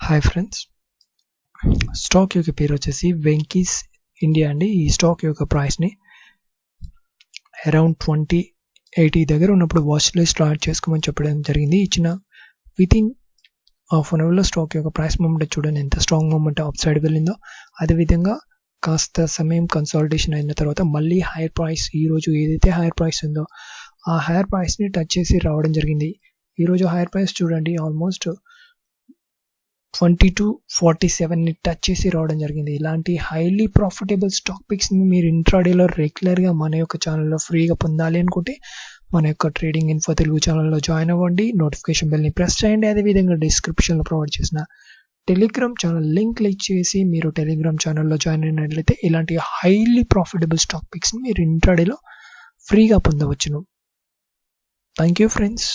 Hi friends, stock యొక్క పేరు వచ్చేసి వెంకీస్ ఇండియా అండి. ఈ స్టాక్ యొక్క ప్రైస్ని అరౌండ్ 2080 దగ్గర ఉన్నప్పుడు వాచ్ లిస్ట్ స్టార్ట్ చేసుకోమని చెప్పడం జరిగింది. ఇచ్చిన వితిన్ హాఫ్ అన్ అవర్లో స్టాక్ యొక్క ప్రైస్ మూమెంట్ చూడండి ఎంత స్ట్రాంగ్ మూమెంట్ అప్ సైడ్ వెళ్ళిందో. అదేవిధంగా కాస్త సమయం కన్సాలిడేషన్ అయిన తర్వాత మళ్ళీ హైయర్ ప్రైస్ ఈరోజు ఏదైతే హైయర్ ప్రైస్ ఉందో ఆ హైయర్ ప్రైస్ని టచ్ చేసి రావడం జరిగింది. ఈరోజు హైయర్ ప్రైస్ చూడండి ఆల్మోస్ట్ 2247ని టచ్ చేసి రావడం జరిగింది. ఇలాంటి హైలీ ప్రాఫిటబుల్ స్టాక్ పిక్స్ని మీరు ఇంట్రాడేలో రెగ్యులర్గా మన యొక్క ఛానల్లో ఫ్రీగా పొందాలి అనుకుంటే మన యొక్క ట్రేడింగ్ ఇన్ఫో తెలుగు ఛానల్లో జాయిన్ అవ్వండి. నోటిఫికేషన్ బెల్ని ప్రెస్ చేయండి. అదేవిధంగా డిస్క్రిప్షన్లో ప్రొవైడ్ చేసిన టెలిగ్రామ్ ఛానల్ లింక్ క్లిక్ చేసి మీరు టెలిగ్రామ్ ఛానల్లో జాయిన్ అయినట్లయితే ఇలాంటి హైలీ ప్రాఫిటబుల్ స్టాక్ పిక్స్ని మీరు ఇంట్రాడేలో ఫ్రీగా పొందవచ్చును. Thank you friends.